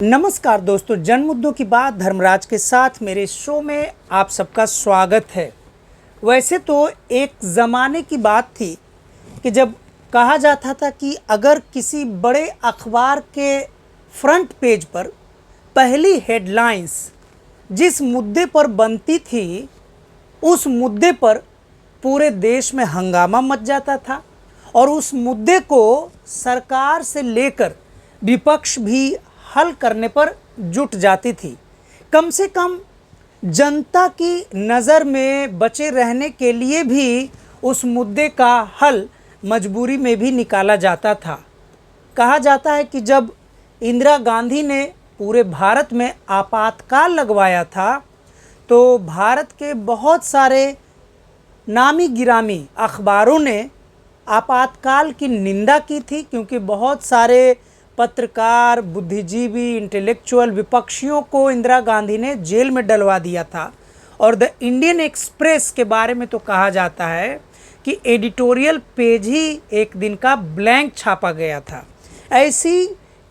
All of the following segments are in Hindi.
नमस्कार दोस्तों, जन मुद्दों की बात धर्मराज के साथ मेरे शो में आप सबका स्वागत है। वैसे तो एक ज़माने की बात थी कि जब कहा जाता था कि अगर किसी बड़े अखबार के फ्रंट पेज पर पहली हेडलाइंस जिस मुद्दे पर बनती थी, उस मुद्दे पर पूरे देश में हंगामा मच जाता था और उस मुद्दे को सरकार से लेकर विपक्ष भी हल करने पर जुट जाती थी। कम से कम जनता की नज़र में बचे रहने के लिए भी उस मुद्दे का हल मजबूरी में भी निकाला जाता था। कहा जाता है कि जब इंदिरा गांधी ने पूरे भारत में आपातकाल लगवाया था, तो भारत के बहुत सारे नामी गिरामी अखबारों ने आपातकाल की निंदा की थी, क्योंकि बहुत सारे पत्रकार, बुद्धिजीवी, इंटेलेक्चुअल विपक्षियों को इंदिरा गांधी ने जेल में डलवा दिया था। और द इंडियन एक्सप्रेस के बारे में तो कहा जाता है कि एडिटोरियल पेज ही एक दिन का ब्लैंक छापा गया था। ऐसी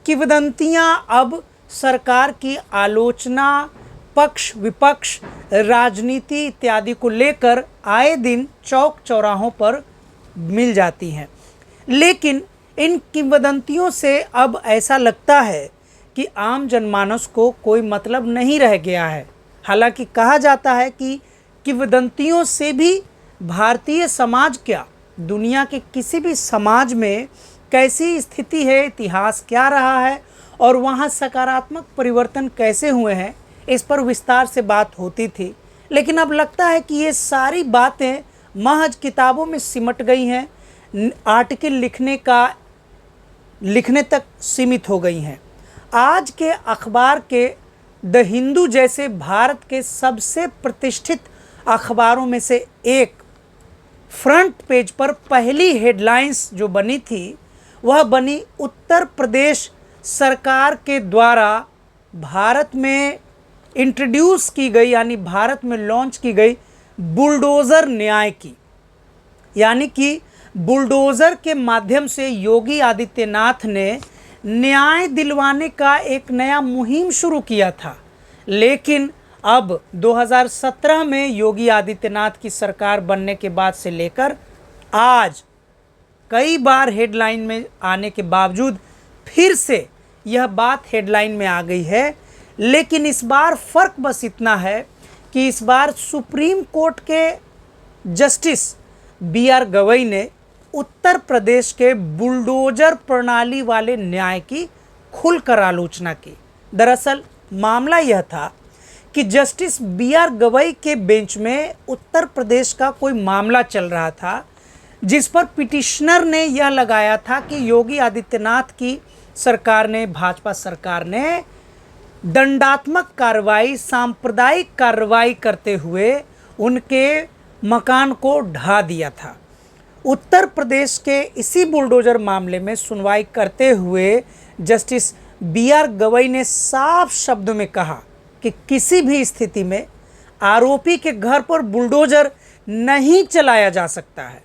किंवदंतियां अब सरकार की आलोचना, पक्ष विपक्ष, राजनीति इत्यादि को लेकर आए दिन चौक चौराहों पर मिल जाती हैं। लेकिन इन किंवदंतियों से अब ऐसा लगता है कि आम जनमानस को कोई मतलब नहीं रह गया है। हालांकि कहा जाता है कि किंवदंतियों से भी भारतीय समाज क्या, दुनिया के किसी भी समाज में कैसी स्थिति है, इतिहास क्या रहा है और वहाँ सकारात्मक परिवर्तन कैसे हुए हैं, इस पर विस्तार से बात होती थी। लेकिन अब लगता है कि ये सारी बातें महज किताबों में सिमट गई हैं, आर्टिकल लिखने तक सीमित हो गई हैं। आज के अखबार के द हिंदू जैसे भारत के सबसे प्रतिष्ठित अखबारों में से एक फ्रंट पेज पर पहली हेडलाइंस जो बनी थी, वह बनी उत्तर प्रदेश सरकार के द्वारा भारत में इंट्रोड्यूस की गई, यानी भारत में लॉन्च की गई बुलडोज़र न्याय की। यानी कि बुलडोज़र के माध्यम से योगी आदित्यनाथ ने न्याय दिलवाने का एक नया मुहिम शुरू किया था। लेकिन अब 2017 में योगी आदित्यनाथ की सरकार बनने के बाद से लेकर आज कई बार हेडलाइन में आने के बावजूद फिर से यह बात हेडलाइन में आ गई है। लेकिन इस बार फ़र्क बस इतना है कि इस बार सुप्रीम कोर्ट के जस्टिस BR गवई ने उत्तर प्रदेश के बुलडोजर प्रणाली वाले न्याय की खुलकर आलोचना की। दरअसल मामला यह था कि जस्टिस BR गवई के बेंच में उत्तर प्रदेश का कोई मामला चल रहा था, जिस पर पिटिशनर ने यह लगाया था कि योगी आदित्यनाथ की सरकार ने, भाजपा सरकार ने दंडात्मक कार्रवाई, सांप्रदायिक कार्रवाई करते हुए उनके मकान को ढा दिया था। उत्तर प्रदेश के इसी बुलडोज़र मामले में सुनवाई करते हुए जस्टिस BR गवई ने साफ शब्दों में कहा कि किसी भी स्थिति में आरोपी के घर पर बुलडोज़र नहीं चलाया जा सकता है।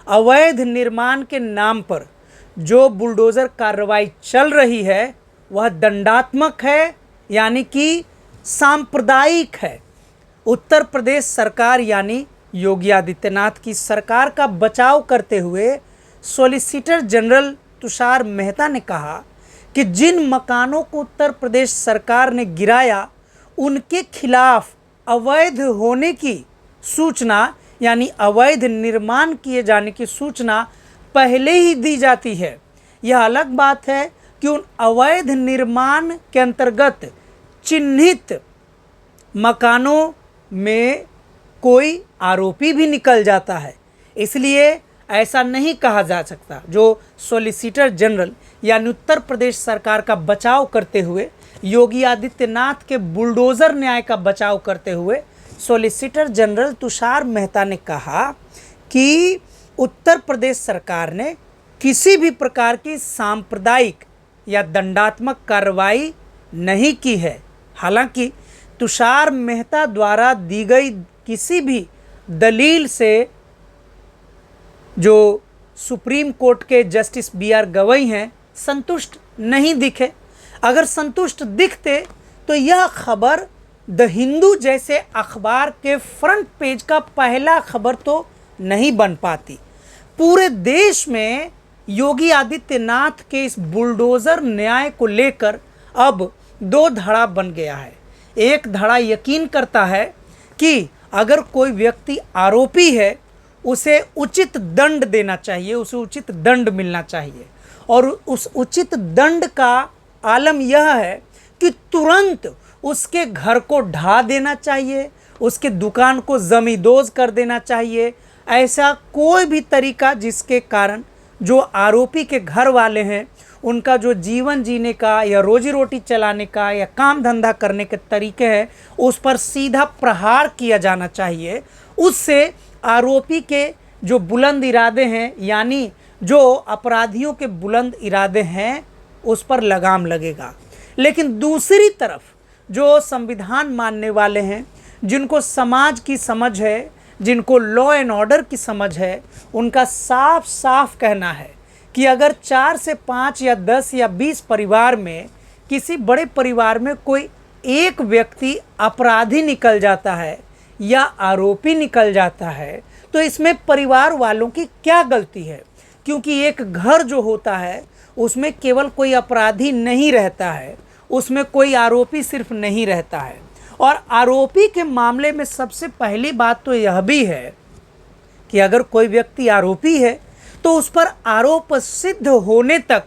अवैध निर्माण के नाम पर जो बुलडोज़र कार्रवाई चल रही है, वह दंडात्मक है, यानी कि सांप्रदायिक है। उत्तर प्रदेश सरकार यानी योगी आदित्यनाथ की सरकार का बचाव करते हुए सॉलिसिटर जनरल तुषार मेहता ने कहा कि जिन मकानों को उत्तर प्रदेश सरकार ने गिराया, उनके खिलाफ अवैध होने की सूचना, यानी अवैध निर्माण किए जाने की सूचना पहले ही दी जाती है। यह अलग बात है कि उन अवैध निर्माण के अंतर्गत चिन्हित मकानों में कोई आरोपी भी निकल जाता है। इसलिए ऐसा नहीं कहा जा सकता। जो सॉलिसिटर जनरल यानी उत्तर प्रदेश सरकार का बचाव करते हुए, योगी आदित्यनाथ के बुलडोज़र न्याय का बचाव करते हुए सॉलिसिटर जनरल तुषार मेहता ने कहा कि उत्तर प्रदेश सरकार ने किसी भी प्रकार की सांप्रदायिक या दंडात्मक कार्रवाई नहीं की है। हालांकि तुषार मेहता द्वारा दी गई किसी भी दलील से जो सुप्रीम कोर्ट के जस्टिस BR गवई हैं संतुष्ट नहीं दिखे। अगर संतुष्ट दिखते तो यह खबर द हिंदू जैसे अखबार के फ्रंट पेज का पहला खबर तो नहीं बन पाती। पूरे देश में योगी आदित्यनाथ के इस बुलडोज़र न्याय को लेकर अब दो धड़ा बन गया है। एक धड़ा यकीन करता है कि अगर कोई व्यक्ति आरोपी है उसे उचित दंड देना चाहिए, उसे उचित दंड मिलना चाहिए, और उस उचित दंड का आलम यह है कि तुरंत उसके घर को ढा देना चाहिए, उसके दुकान को जमींदोज कर देना चाहिए। ऐसा कोई भी तरीका जिसके कारण जो आरोपी के घर वाले हैं उनका जो जीवन जीने का या रोजी रोटी चलाने का या काम धंधा करने के तरीके हैं उस पर सीधा प्रहार किया जाना चाहिए। उससे आरोपी के जो बुलंद इरादे हैं, यानी जो अपराधियों के बुलंद इरादे हैं, उस पर लगाम लगेगा। लेकिन दूसरी तरफ जो संविधान मानने वाले हैं, जिनको समाज की समझ है, जिनको लॉ एंड ऑर्डर की समझ है, उनका साफ साफ कहना है कि अगर 4 से 5 या 10 या 20 परिवार में किसी बड़े परिवार में कोई एक व्यक्ति अपराधी निकल जाता है या आरोपी निकल जाता है तो इसमें परिवार वालों की क्या गलती है? क्योंकि एक घर जो होता है उसमें केवल कोई अपराधी नहीं रहता है, उसमें कोई आरोपी सिर्फ नहीं रहता है। और आरोपी के मामले में सबसे पहली बात तो यह भी है कि अगर कोई व्यक्ति आरोपी है तो उस पर आरोप सिद्ध होने तक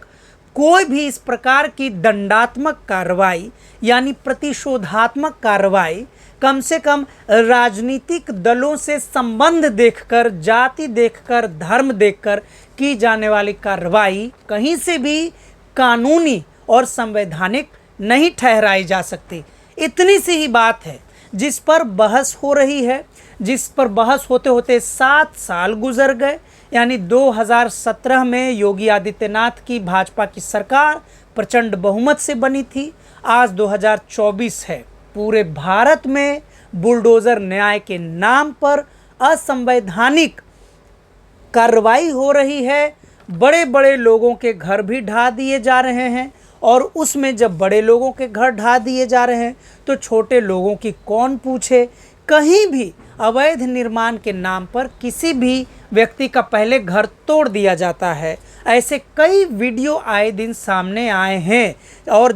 कोई भी इस प्रकार की दंडात्मक कार्रवाई यानी प्रतिशोधात्मक कार्रवाई कम से कम राजनीतिक दलों से संबंध देखकर, जाति देखकर, धर्म देखकर की जाने वाली कार्रवाई कहीं से भी कानूनी और संवैधानिक नहीं ठहराई जा सकती। इतनी सी ही बात है जिस पर बहस हो रही है, जिस पर बहस होते होते 7 साल गुजर गए। यानी 2017 में योगी आदित्यनाथ की भाजपा की सरकार प्रचंड बहुमत से बनी थी। आज 2024 है। पूरे भारत में बुलडोज़र न्याय के नाम पर असंवैधानिक कार्रवाई हो रही है। बड़े बड़े लोगों के घर भी ढा दिए जा रहे हैं, और उसमें जब बड़े लोगों के घर ढा दिए जा रहे हैं तो छोटे लोगों की कौन पूछे। कहीं भी अवैध निर्माण के नाम पर किसी भी व्यक्ति का पहले घर तोड़ दिया जाता है। ऐसे कई वीडियो आए दिन सामने आए हैं, और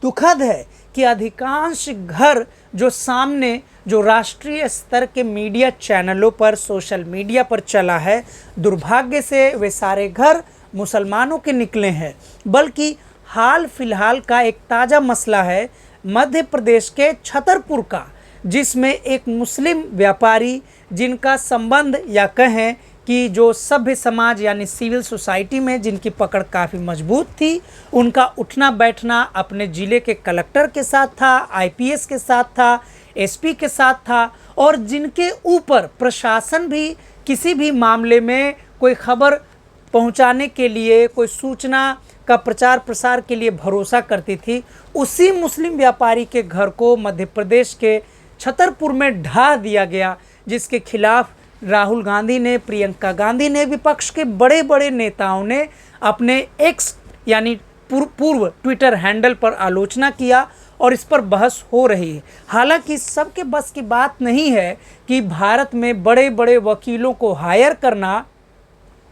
दुखद है कि अधिकांश घर जो सामने जो राष्ट्रीय स्तर के मीडिया चैनलों पर, सोशल मीडिया पर चला है, दुर्भाग्य से वे सारे घर मुसलमानों के निकले हैं। बल्कि हाल फिलहाल का एक ताज़ा मसला है मध्य प्रदेश के छतरपुर का, जिसमें एक मुस्लिम व्यापारी जिनका संबंध या कहें कि जो सभ्य समाज यानी सिविल सोसाइटी में जिनकी पकड़ काफ़ी मजबूत थी, उनका उठना बैठना अपने ज़िले के कलेक्टर के साथ था, आईपीएस के साथ था, एसपी के साथ था, और जिनके ऊपर प्रशासन भी किसी भी मामले में कोई खबर पहुंचाने के लिए, कोई सूचना का प्रचार प्रसार के लिए भरोसा करती थी। उसी मुस्लिम व्यापारी के घर को मध्य प्रदेश के छतरपुर में ढा दिया गया, जिसके खिलाफ राहुल गांधी ने, प्रियंका गांधी ने, विपक्ष के बड़े बड़े नेताओं ने अपने एक्स यानी पूर्व ट्विटर हैंडल पर आलोचना किया, और इस पर बहस हो रही है। हालांकि सबके बस की बात नहीं है कि भारत में बड़े बड़े वकीलों को हायर करना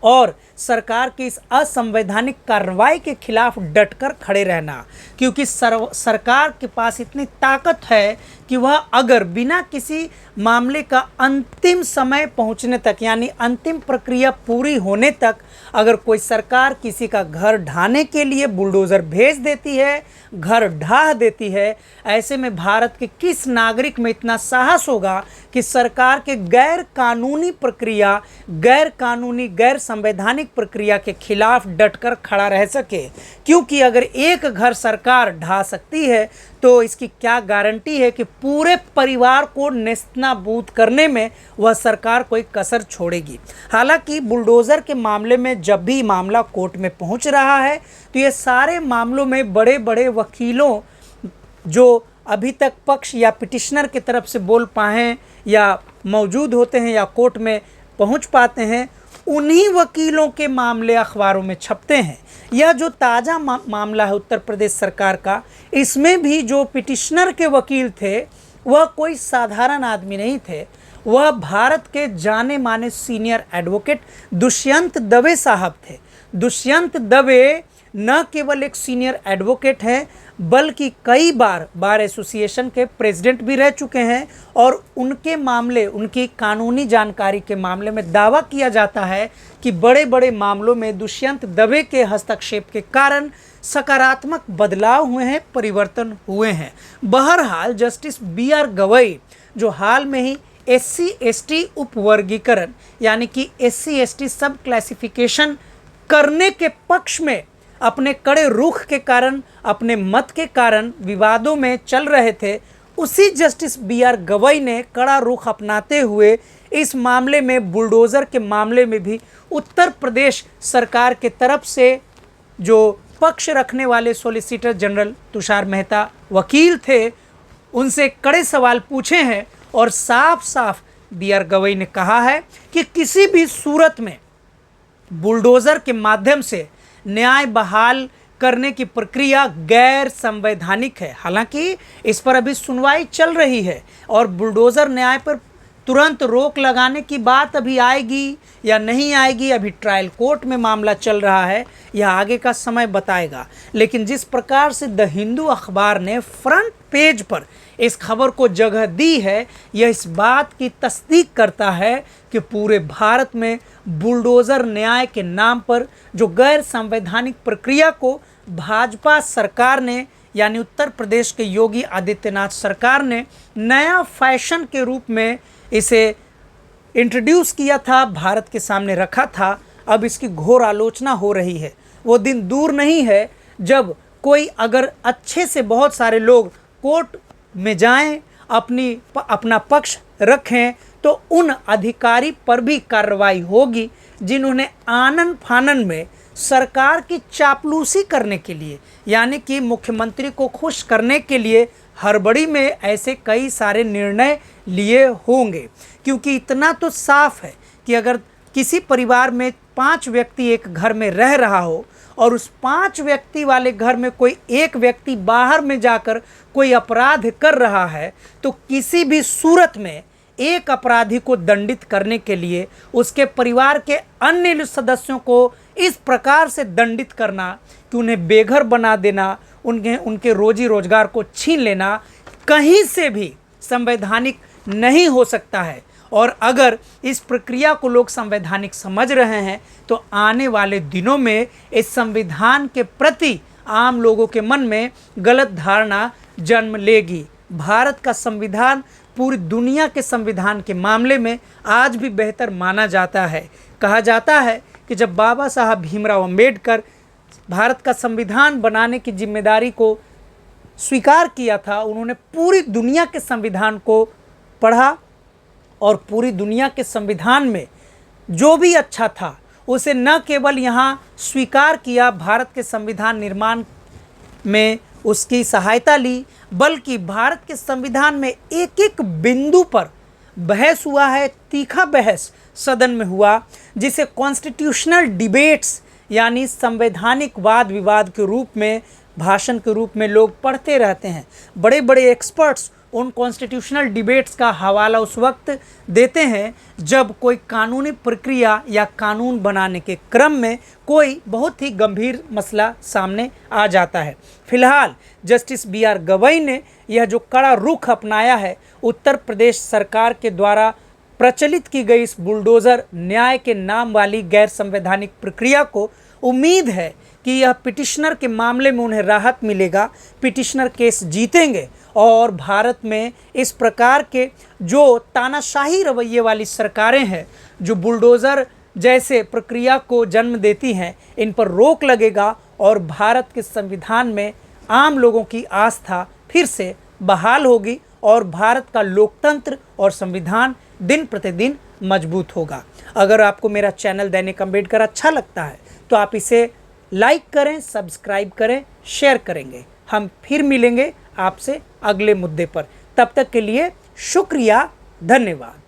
और सरकार की इस असंवैधानिक कार्रवाई के खिलाफ डटकर खड़े रहना, क्योंकि सरकार के पास इतनी ताकत है कि वह अगर बिना किसी मामले का अंतिम समय पहुंचने तक यानी अंतिम प्रक्रिया पूरी होने तक अगर कोई सरकार किसी का घर ढाने के लिए बुलडोज़र भेज देती है, घर ढा देती है, ऐसे में भारत के किस नागरिक में इतना साहस होगा कि सरकार के गैर कानूनी प्रक्रिया, गैर कानूनी, गैर संवैधानिक प्रक्रिया के खिलाफ डटकर खड़ा रह सके। क्योंकि अगर एक घर सरकार ढा सकती है तो इसकी क्या गारंटी है कि पूरे परिवार को नेस्तनाबूद करने में वह सरकार कोई कसर छोड़ेगी। हालांकि बुलडोज़र के मामले में जब भी मामला कोर्ट में पहुंच रहा है तो ये सारे मामलों में बड़े बड़े वकीलों जो अभी तक पक्ष या पिटिशनर की तरफ से बोल पाए या मौजूद होते हैं या कोर्ट में पहुंच पाते हैं, उन्हीं वकीलों के मामले अखबारों में छपते हैं। यह जो ताज़ा मामला है उत्तर प्रदेश सरकार का, इसमें भी जो पिटिशनर के वकील थे वह कोई साधारण आदमी नहीं थे, वह भारत के जाने माने सीनियर एडवोकेट दुष्यंत दवे साहब थे। दुष्यंत दवे न केवल एक सीनियर एडवोकेट हैं बल्कि कई बार बार एसोसिएशन के प्रेसिडेंट भी रह चुके हैं और उनके मामले, उनकी कानूनी जानकारी के मामले में दावा किया जाता है कि बड़े बड़े मामलों में दुष्यंत दवे के हस्तक्षेप के कारण सकारात्मक बदलाव हुए हैं, परिवर्तन हुए हैं। बहरहाल जस्टिस BR गवई जो हाल में ही SC/ST उपवर्गीकरण यानी कि SC/ST सब क्लासिफिकेशन करने के पक्ष में अपने कड़े रुख के कारण, अपने मत के कारण विवादों में चल रहे थे, उसी जस्टिस BR गवई ने कड़ा रुख अपनाते हुए इस मामले में, बुलडोज़र के मामले में भी उत्तर प्रदेश सरकार के तरफ से जो पक्ष रखने वाले सॉलिसिटर जनरल तुषार मेहता वकील थे, उनसे कड़े सवाल पूछे हैं और साफ साफ BR गवई ने कहा है कि किसी भी सूरत में बुलडोज़र के माध्यम से न्याय बहाल करने की प्रक्रिया गैर संवैधानिक है। हालांकि इस पर अभी सुनवाई चल रही है और बुलडोज़र न्याय पर तुरंत रोक लगाने की बात अभी आएगी या नहीं आएगी, अभी ट्रायल कोर्ट में मामला चल रहा है, यह आगे का समय बताएगा। लेकिन जिस प्रकार से द हिंदू अखबार ने फ्रंट पेज पर इस खबर को जगह दी है, यह इस बात की तस्दीक करता है कि पूरे भारत में बुलडोज़र न्याय के नाम पर जो गैर संवैधानिक प्रक्रिया को भाजपा सरकार ने यानी उत्तर प्रदेश के योगी आदित्यनाथ सरकार ने नया फैशन के रूप में इसे इंट्रोड्यूस किया था, भारत के सामने रखा था, अब इसकी घोर आलोचना हो रही है। वो दिन दूर नहीं है जब कोई अगर अच्छे से बहुत सारे लोग कोर्ट में जाएं, अपना पक्ष रखें, तो उन अधिकारी पर भी कार्रवाई होगी जिन्होंने आनन फानन में सरकार की चापलूसी करने के लिए यानी कि मुख्यमंत्री को खुश करने के लिए हड़बड़ी में ऐसे कई सारे निर्णय लिए होंगे। क्योंकि इतना तो साफ है कि अगर किसी परिवार में 5 व्यक्ति एक घर में रह रहा हो और उस 5 व्यक्ति वाले घर में कोई एक व्यक्ति बाहर में जाकर कोई अपराध कर रहा है, तो किसी भी सूरत में एक अपराधी को दंडित करने के लिए उसके परिवार के अन्य सदस्यों को इस प्रकार से दंडित करना कि उन्हें बेघर बना देना, उनके रोजी रोजगार को छीन लेना, कहीं से भी संवैधानिक नहीं हो सकता है। और अगर इस प्रक्रिया को लोग संवैधानिक समझ रहे हैं तो आने वाले दिनों में इस संविधान के प्रति आम लोगों के मन में गलत धारणा जन्म लेगी। भारत का संविधान पूरी दुनिया के संविधान के मामले में आज भी बेहतर माना जाता है। कहा जाता है कि जब बाबा साहब भीमराव अंबेडकर भारत का संविधान बनाने की जिम्मेदारी को स्वीकार किया था, उन्होंने पूरी दुनिया के संविधान को पढ़ा और पूरी दुनिया के संविधान में जो भी अच्छा था उसे न केवल यहाँ स्वीकार किया, भारत के संविधान निर्माण में उसकी सहायता ली, बल्कि भारत के संविधान में एक एक बिंदु पर बहस हुआ है, तीखा बहस सदन में हुआ, जिसे कॉन्स्टिट्यूशनल डिबेट्स यानी संवैधानिक वाद विवाद के रूप में, भाषण के रूप में लोग पढ़ते रहते हैं। बड़े बड़े एक्सपर्ट्स उन कॉन्स्टिट्यूशनल डिबेट्स का हवाला उस वक्त देते हैं जब कोई कानूनी प्रक्रिया या कानून बनाने के क्रम में कोई बहुत ही गंभीर मसला सामने आ जाता है। फिलहाल जस्टिस BR गवई ने यह जो कड़ा रुख अपनाया है उत्तर प्रदेश सरकार के द्वारा प्रचलित की गई इस बुलडोज़र न्याय के नाम वाली गैर संवैधानिक प्रक्रिया को, उम्मीद है कि यह पिटिशनर के मामले में उन्हें राहत मिलेगा, पिटिशनर केस जीतेंगे और भारत में इस प्रकार के जो तानाशाही रवैये वाली सरकारें हैं जो बुलडोज़र जैसे प्रक्रिया को जन्म देती हैं, इन पर रोक लगेगा और भारत के संविधान में आम लोगों की आस्था फिर से बहाल होगी और भारत का लोकतंत्र और संविधान दिन प्रतिदिन मजबूत होगा। अगर आपको मेरा चैनल दैनिक अंबेडकर अच्छा लगता है तो आप इसे लाइक करें, सब्सक्राइब करें, शेयर करेंगे। हम फिर मिलेंगे आपसे अगले मुद्दे पर। तब तक के लिए शुक्रिया, धन्यवाद।